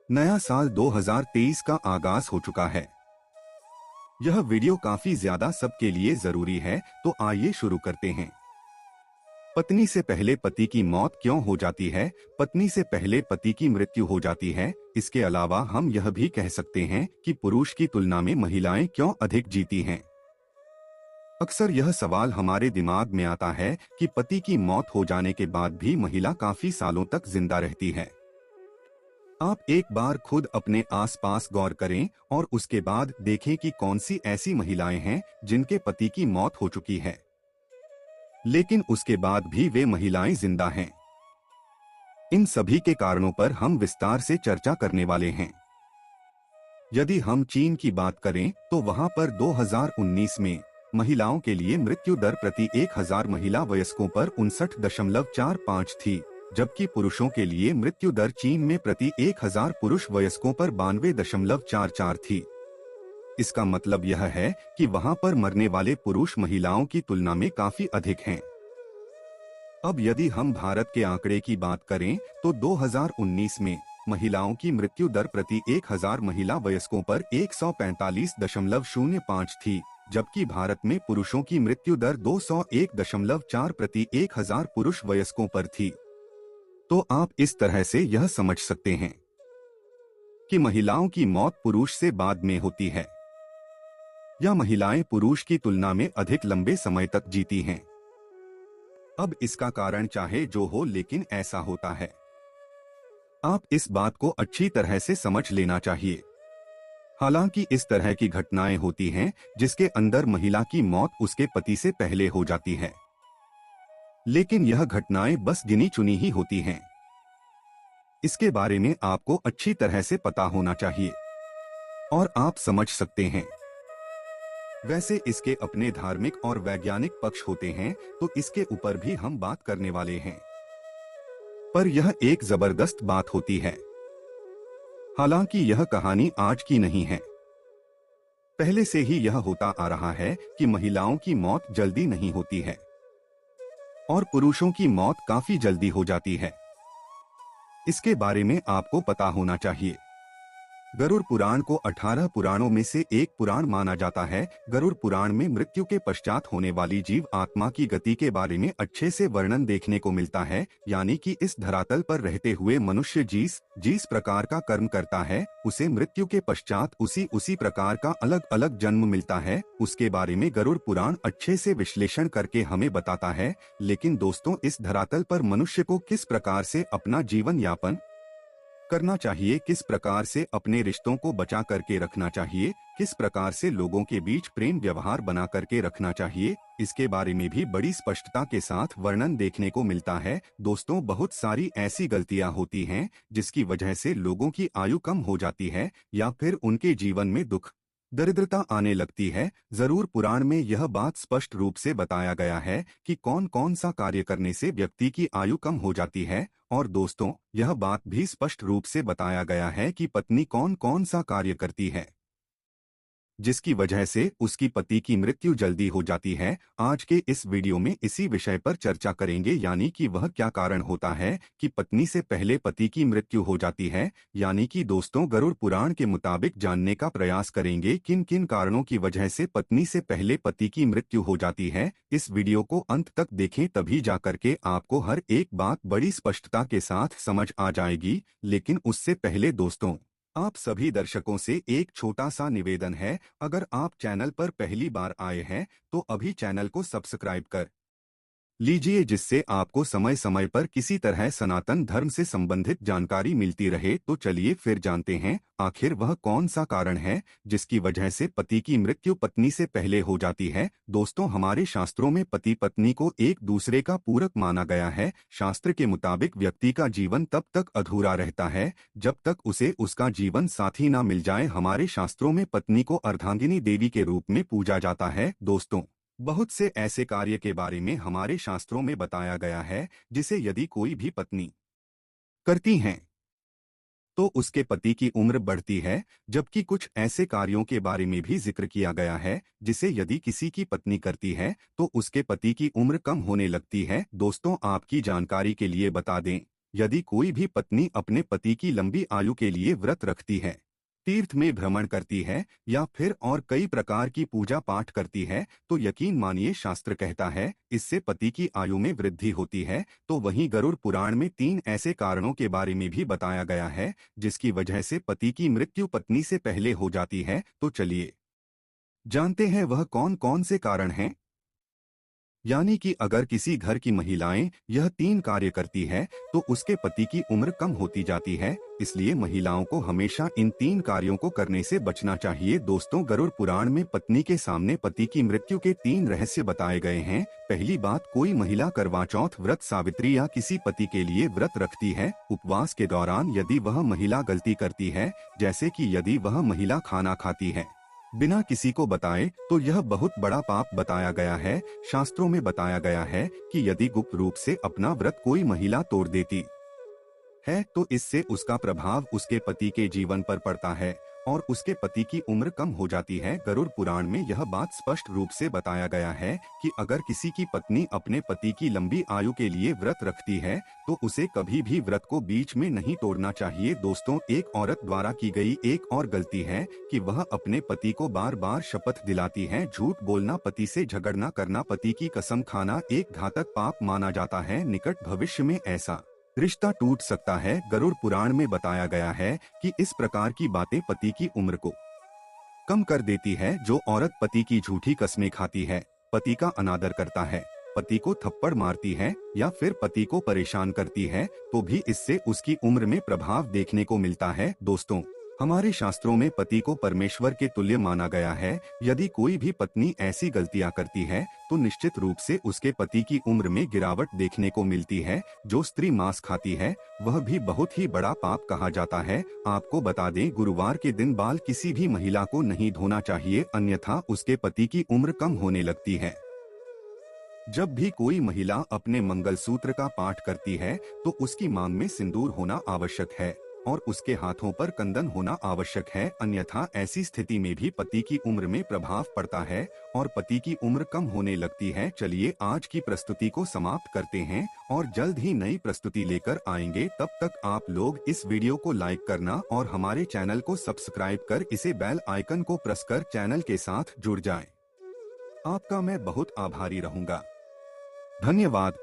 नया साल 2023 का आगाज हो चुका है। यह वीडियो काफी ज्यादा सबके लिए जरूरी है, तो आइए शुरू करते हैं। पत्नी से पहले पति की मौत क्यों हो जाती है? पत्नी से पहले पति की मृत्यु हो जाती है। इसके अलावा हम यह भी कह सकते हैं कि पुरुष की तुलना में महिलाएं क्यों अधिक जीती हैं। अक्सर यह सवाल हमारे दिमाग में आता है कि पति की मौत हो जाने के बाद भी महिला काफी सालों तक जिंदा रहती है। आप एक बार खुद अपने आसपास गौर करें और उसके बाद देखें कि कौन सी ऐसी महिलाएं हैं जिनके पति की मौत हो चुकी है, लेकिन उसके बाद भी वे महिलाएं जिंदा हैं। इन सभी के कारणों पर हम विस्तार से चर्चा करने वाले हैं। यदि हम चीन की बात करें तो वहां पर 2019 में महिलाओं के लिए मृत्यु दर प्रति 1000 महिला वयस्कों पर 59.45 थी, जबकि पुरुषों के लिए मृत्यु दर चीन में प्रति 1000 पुरुष वयस्कों पर 92.44 थी। इसका मतलब यह है कि वहां पर मरने वाले पुरुष महिलाओं की तुलना में काफी अधिक हैं। अब यदि हम भारत के आंकड़े की बात करें तो 2019 में महिलाओं की मृत्यु दर प्रति 1000 महिला वयस्कों पर 145.05 थी, जबकि भारत में पुरुषों की मृत्यु दर 201.4 प्रति 1000 पुरुष वयस्कों पर थी। तो आप इस तरह से यह समझ सकते हैं कि महिलाओं की मौत पुरुष से बाद में होती है, या महिलाएं पुरुष की तुलना में अधिक लंबे समय तक जीती हैं। अब इसका कारण चाहे जो हो, लेकिन ऐसा होता है। आप इस बात को अच्छी तरह से समझ लेना चाहिए। हालांकि इस तरह की घटनाएं होती हैं जिसके अंदर महिला की मौत उसके पति से पहले हो जाती है, लेकिन यह घटनाएं बस गिनी चुनी ही होती हैं। इसके बारे में आपको अच्छी तरह से पता होना चाहिए और आप समझ सकते हैं। वैसे इसके अपने धार्मिक और वैज्ञानिक पक्ष होते हैं, तो इसके ऊपर भी हम बात करने वाले हैं। पर यह एक जबरदस्त बात होती है। हालांकि यह कहानी आज की नहीं है, पहले से ही यह होता आ रहा है कि महिलाओं की मौत जल्दी नहीं होती है और पुरुषों की मौत काफी जल्दी हो जाती है। इसके बारे में आपको पता होना चाहिए। गरुड़ पुराण को 18 पुराणों में से एक पुराण माना जाता है। गरुड़ पुराण में मृत्यु के पश्चात होने वाली जीव आत्मा की गति के बारे में अच्छे से वर्णन देखने को मिलता है, यानी कि इस धरातल पर रहते हुए मनुष्य जिस प्रकार का कर्म करता है, उसे मृत्यु के पश्चात उसी प्रकार का अलग अलग जन्म मिलता है। उसके बारे में गरुड़ पुराण अच्छे से विश्लेषण करके हमें बताता है। लेकिन दोस्तों, इस धरातल पर मनुष्य को किस प्रकार से अपना जीवन यापन करना चाहिए, किस प्रकार से अपने रिश्तों को बचा करके रखना चाहिए, किस प्रकार से लोगों के बीच प्रेम व्यवहार बना करके रखना चाहिए, इसके बारे में भी बड़ी स्पष्टता के साथ वर्णन देखने को मिलता है। दोस्तों, बहुत सारी ऐसी गलतियां होती हैं जिसकी वजह से लोगों की आयु कम हो जाती है या फिर उनके जीवन में दुख दरिद्रता आने लगती है। जरूर पुराण में यह बात स्पष्ट रूप से बताया गया है कि कौन कौन सा कार्य करने से व्यक्ति की आयु कम हो जाती है। और दोस्तों, यह बात भी स्पष्ट रूप से बताया गया है कि पत्नी कौन कौन सा कार्य करती है जिसकी वजह से उसकी पति की मृत्यु जल्दी हो जाती है। आज के इस वीडियो में इसी विषय पर चर्चा करेंगे, यानी कि वह क्या कारण होता है कि पत्नी से पहले पति की मृत्यु हो जाती है। यानी कि दोस्तों, गरुड़ पुराण के मुताबिक जानने का प्रयास करेंगे किन किन कारणों की वजह से पत्नी से पहले पति की मृत्यु हो जाती है। इस वीडियो को अंत तक देखें, तभी जाकर के आपको हर एक बात बड़ी स्पष्टता के साथ समझ आ जाएगी। लेकिन उससे पहले दोस्तों, आप सभी दर्शकों से एक छोटा सा निवेदन है। अगर आप चैनल पर पहली बार आए हैं तो अभी चैनल को सब्सक्राइब कर लीजिए, जिससे आपको समय समय पर किसी तरह सनातन धर्म से संबंधित जानकारी मिलती रहे। तो चलिए फिर जानते हैं आखिर वह कौन सा कारण है जिसकी वजह से पति की मृत्यु पत्नी से पहले हो जाती है। दोस्तों, हमारे शास्त्रों में पति पत्नी को एक दूसरे का पूरक माना गया है। शास्त्र के मुताबिक व्यक्ति का जीवन तब तक अधूरा रहता है जब तक उसे उसका जीवन साथी न मिल जाए। हमारे शास्त्रों में पत्नी को अर्धांगिनी देवी के रूप में पूजा जाता है। दोस्तों, बहुत से ऐसे कार्य के बारे में हमारे शास्त्रों में बताया गया है जिसे यदि कोई भी पत्नी करती हैं तो उसके पति की उम्र बढ़ती है, जबकि कुछ ऐसे कार्यों के बारे में भी जिक्र किया गया है जिसे यदि किसी की पत्नी करती है तो उसके पति की उम्र कम होने लगती है। दोस्तों, आपकी जानकारी के लिए बता दें, यदि कोई भी पत्नी अपने पति की लंबी आयु के लिए व्रत रखती है, तीर्थ में भ्रमण करती है या फिर और कई प्रकार की पूजा पाठ करती है, तो यकीन मानिए शास्त्र कहता है इससे पति की आयु में वृद्धि होती है। तो वहीं गरुड़ पुराण में 3 ऐसे कारणों के बारे में भी बताया गया है जिसकी वजह से पति की मृत्यु पत्नी से पहले हो जाती है। तो चलिए जानते हैं वह कौन कौन से कारण हैं। यानी कि अगर किसी घर की महिलाएं यह 3 कार्य करती है तो उसके पति की उम्र कम होती जाती है। इसलिए महिलाओं को हमेशा इन 3 कार्यों को करने से बचना चाहिए। दोस्तों, गरुड़ पुराण में पत्नी के सामने पति की मृत्यु के 3 रहस्य बताए गए हैं। पहली बात, कोई महिला करवा चौथ व्रत, सावित्री या किसी पति के लिए व्रत रखती है। उपवास के दौरान यदि वह महिला गलती करती है, जैसे कि यदि वह महिला खाना खाती है बिना किसी को बताए, तो यह बहुत बड़ा पाप बताया गया है। शास्त्रों में बताया गया है कि यदि गुप्त रूप से अपना व्रत कोई महिला तोड़ देती है तो इससे उसका प्रभाव उसके पति के जीवन पर पड़ता है और उसके पति की उम्र कम हो जाती है। गरुड़ पुराण में यह बात स्पष्ट रूप से बताया गया है कि अगर किसी की पत्नी अपने पति की लंबी आयु के लिए व्रत रखती है तो उसे कभी भी व्रत को बीच में नहीं तोड़ना चाहिए। दोस्तों, एक औरत द्वारा की गई एक और गलती है कि वह अपने पति को बार बार शपथ दिलाती है। झूठ बोलना, पति से झगड़ना करना, पति की कसम खाना एक घातक पाप माना जाता है। निकट भविष्य में ऐसा रिश्ता टूट सकता है। गरुड़ पुराण में बताया गया है कि इस प्रकार की बातें पति की उम्र को कम कर देती है। जो औरत पति की झूठी कस्में खाती है, पति का अनादर करता है, पति को थप्पड़ मारती है या फिर पति को परेशान करती है, तो भी इससे उसकी उम्र में प्रभाव देखने को मिलता है। दोस्तों, हमारे शास्त्रों में पति को परमेश्वर के तुल्य माना गया है। यदि कोई भी पत्नी ऐसी गलतियां करती है तो निश्चित रूप से उसके पति की उम्र में गिरावट देखने को मिलती है। जो स्त्री मांस खाती है वह भी बहुत ही बड़ा पाप कहा जाता है। आपको बता दें, गुरुवार के दिन बाल किसी भी महिला को नहीं धोना चाहिए, अन्यथा उसके पति की उम्र कम होने लगती है। जब भी कोई महिला अपने मंगलसूत्र का पाठ करती है तो उसकी मांग में सिंदूर होना आवश्यक है और उसके हाथों पर कंदन होना आवश्यक है, अन्यथा ऐसी स्थिति में भी पति की उम्र में प्रभाव पड़ता है और पति की उम्र कम होने लगती है। चलिए आज की प्रस्तुति को समाप्त करते हैं और जल्द ही नई प्रस्तुति लेकर आएंगे। तब तक आप लोग इस वीडियो को लाइक करना और हमारे चैनल को सब्सक्राइब कर इसे बेल आइकन को प्रेस कर चैनल के साथ जुड़ जाएं। आपका मैं बहुत आभारी रहूंगा। धन्यवाद।